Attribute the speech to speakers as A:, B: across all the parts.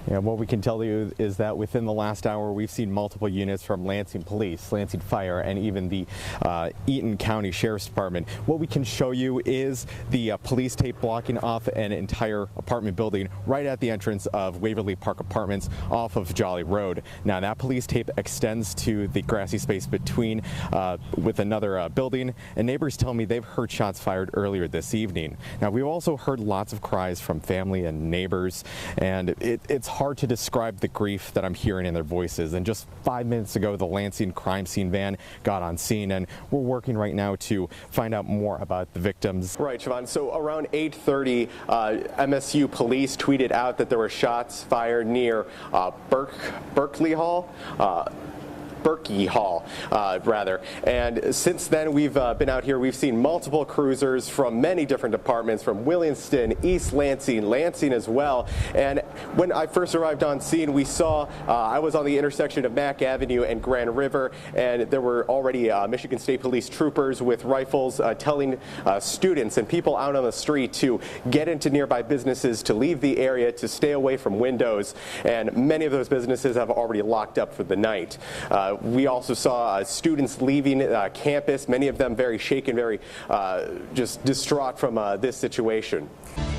A: Yeah, what we can tell you is that within the last hour, we've seen multiple units from Lansing Police, Lansing Fire, and even the Eaton County Sheriff's Department. What we can show you is the police tape blocking off an entire apartment building right at the entrance of Waverly Park Apartments off of Jolly Road. Now, that police tape extends to the grassy space between with another building, and neighbors tell me they've heard shots fired earlier this evening. Now, we've also heard lots of cries from family and neighbors, and it's hard to describe the grief that I'm hearing in their voices. And just 5 minutes ago, the Lansing crime scene van got on scene, and we're working right now to find out more about the victims. Right, Siobhan. So around 8:30, MSU police tweeted out that there were shots fired near Berkeley Hall. Berkey Hall, rather. And since then, we've been out here. We've seen multiple cruisers from many different departments, from Williamston, East Lansing, Lansing as well. And when I first arrived on scene, we saw, I was on the intersection of Mack Avenue and Grand River, and there were already Michigan State Police troopers with rifles telling students and people out on the street to get into nearby businesses, to leave the area, to stay away from windows. And many of those businesses have already locked up for the night. We also saw students leaving campus, many of them very shaken, very just distraught from this situation.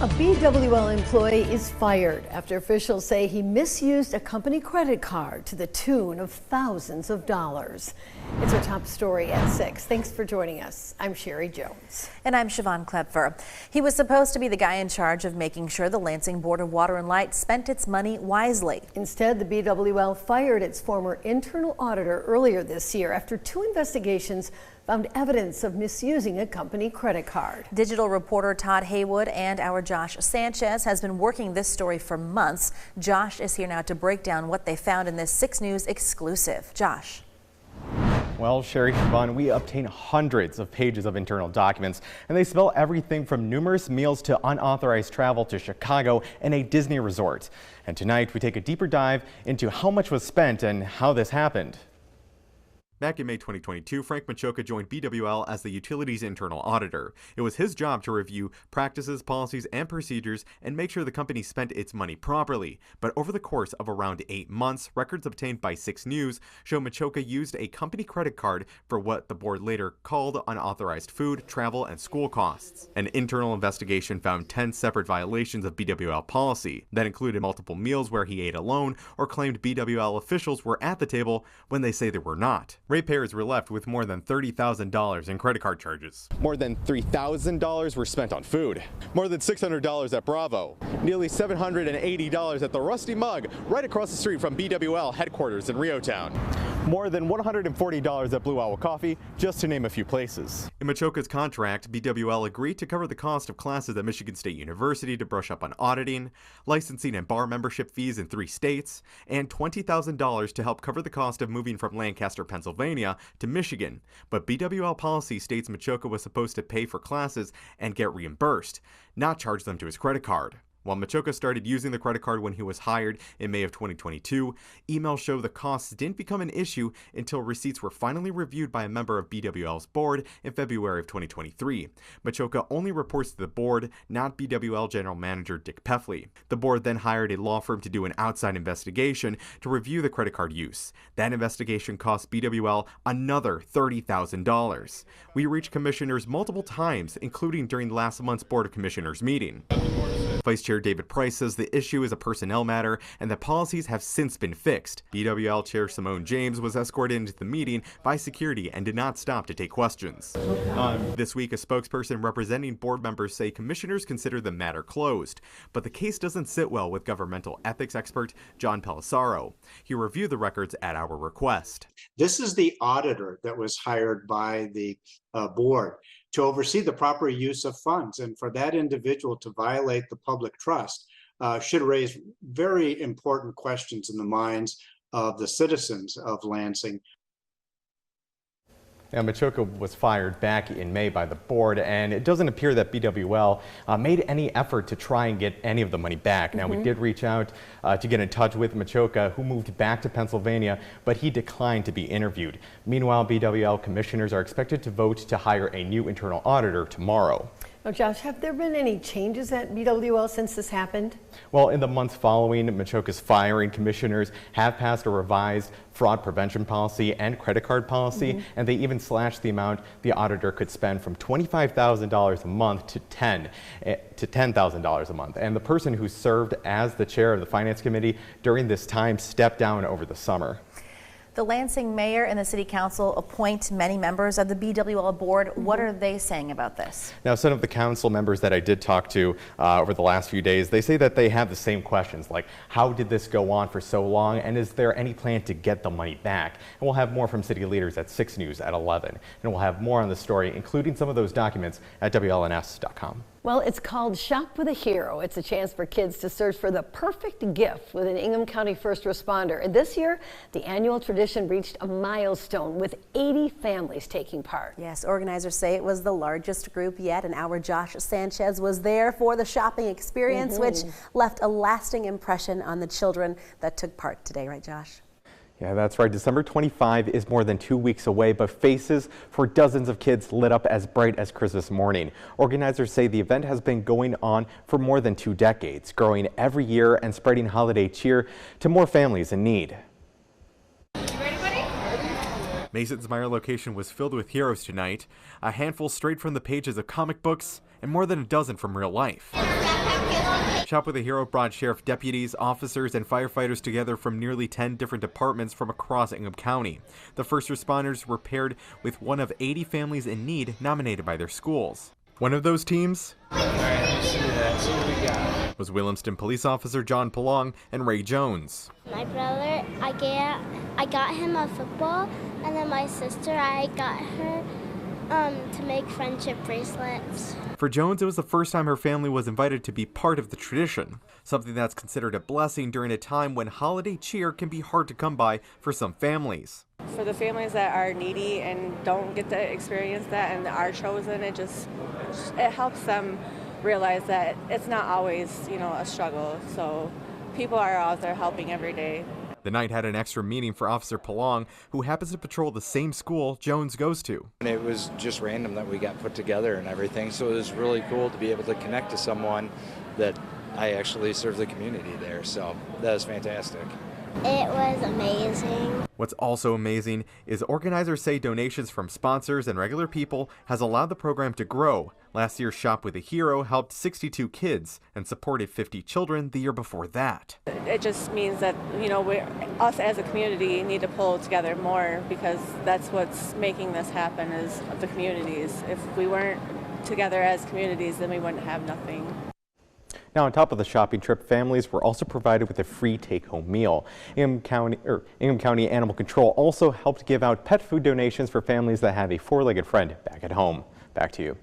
B: A BWL employee is fired after officials say he misused a company credit card to the tune of thousands of dollars. It's our top story at 6. Thanks for joining us. I'm Sherry Jones.
C: And I'm Siobhan Klepfer. He was supposed to be the guy in charge of making sure the Lansing Board of Water and Light spent its money wisely.
B: Instead, the BWL fired its former internal auditor earlier this year after 2 investigations found evidence of misusing a company credit card.
C: Digital reporter Todd Haywood and our Josh Sanchez has been working this story for months. Josh is here now to break down what they found in this 6 News exclusive. Josh.
A: Well, Sherry, Siobhan, we obtain hundreds of pages of internal documents, and they spell everything from numerous meals to unauthorized travel to Chicago and a Disney resort. And tonight we take a deeper dive into how much was spent and how this happened. Back in May 2022, Frank Machoka joined BWL as the utilities internal auditor. It was his job to review practices, policies, and procedures and make sure the company spent its money properly. But over the course of around 8 months, records obtained by 6 News show Machoka used a company credit card for what the board later called unauthorized food, travel, and school costs. An internal investigation found 10 separate violations of BWL policy. That included multiple meals where he ate alone or claimed BWL officials were at the table when they say they were not. Ratepayers were left with more than $30,000 in credit card charges. More than $3,000 were spent on food. More than $600 at Bravo. Nearly $780 at the Rusty Mug right across the street from BWL headquarters in Riotown. More than $140 at Blue Owl Coffee, just to name a few places. In Machoka's contract, BWL agreed to cover the cost of classes at Michigan State University to brush up on auditing, licensing and bar membership fees in 3 states, and $20,000 to help cover the cost of moving from Lancaster, Pennsylvania to Michigan. But BWL policy states Machoka was supposed to pay for classes and get reimbursed, not charge them to his credit card. While Machoka started using the credit card when he was hired in May of 2022, emails show the costs didn't become an issue until receipts were finally reviewed by a member of BWL's board in February of 2023. Machoka only reports to the board, not BWL General Manager Dick Peffley. The board then hired a law firm to do an outside investigation to review the credit card use. That investigation cost BWL another $30,000. We reached commissioners multiple times, including during last month's Board of Commissioners meeting. Vice Chair David Price says the issue is a personnel matter and that policies have since been fixed. BWL Chair Simone James was escorted into the meeting by security and did not stop to take questions. This week, a spokesperson representing board members say commissioners consider the matter closed, but the case doesn't sit well with governmental ethics expert John Pelissaro. He reviewed the records at our request.
D: This is the auditor that was hired by the board to oversee the proper use of funds, and for that individual to violate the public trust should raise very important questions in the minds of the citizens of Lansing.
A: Now, Machoka was fired back in May by the board, and it doesn't appear that BWL made any effort to try and get any of the money back. Now, we did reach out to get in touch with Machoka, who moved back to Pennsylvania, but he declined to be interviewed. Meanwhile, BWL commissioners are expected to vote to hire a new internal auditor tomorrow.
B: Now, Josh, have there been any changes at BWL since this happened?
A: Well, in the months following Machoka's firing, commissioners have passed a revised fraud prevention policy and credit card policy, and they even slashed the amount the auditor could spend from $25,000 a month to $10,000 a month. And the person who served as the chair of the Finance Committee during this time stepped down over the summer.
C: The Lansing mayor and the city council appoint many members of the BWL board. What are they saying about this?
A: Now, some of the council members that I did talk to over the last few days, they say that they have the same questions, like how did this go on for so long, and is there any plan to get the money back? And we'll have more from city leaders at 6 News at 11. And we'll have more on the story, including some of those documents at WLNS.com.
B: Well, it's called Shop with a Hero. It's a chance for kids to search for the perfect gift with an Ingham County first responder. And this year, the annual tradition reached a milestone with 80 families taking part.
E: Yes, organizers say it was the largest group yet, and our Josh Sanchez was there for the shopping experience, which left a lasting impression on the children that took part today, right, Josh?
A: Yeah, that's right. December 25 is more than 2 weeks away, but faces for dozens of kids lit up as bright as Christmas morning. Organizers say the event has been going on for more than 2 decades, growing every year and spreading holiday cheer to more families in need.
F: You ready, buddy?
A: Mason's Meyer location was filled with heroes tonight, a handful straight from the pages of comic books and more than a dozen from real life. Shop with a Hero brought sheriff deputies, officers, and firefighters together from nearly 10 different departments from across Ingham County. The first responders were paired with one of 80 families in need nominated by their schools. One of those teams was Williamston police officer John Palong and Ray Jones.
G: My brother, I got him a football, and then my sister, I got her to make friendship bracelets.
A: For Jones, it was the first time her family was invited to be part of the tradition, something that's considered a blessing during a time when holiday cheer can be hard to come by for some families.
H: For the families that are needy and don't get to experience that and are chosen, it helps them realize that it's not always, a struggle. So people are out there helping every day.
A: The night had an extra meaning for Officer Palong, who happens to patrol the same school Jones goes to.
I: And it was just random that we got put together and everything, so it was really cool to be able to connect to someone that I actually serve the community there, so that was fantastic.
G: It was amazing.
A: What's also amazing is organizers say donations from sponsors and regular people has allowed the program to grow. Last year's Shop with a Hero helped 62 kids and supported 50 children the year before that.
H: It just means that, us as a community need to pull together more, because that's what's making this happen is the communities. If we weren't together as communities, then we wouldn't have nothing.
A: Now, on top of the shopping trip, families were also provided with a free take-home meal. Ingham County Animal Control also helped give out pet food donations for families that have a four-legged friend back at home. Back to you.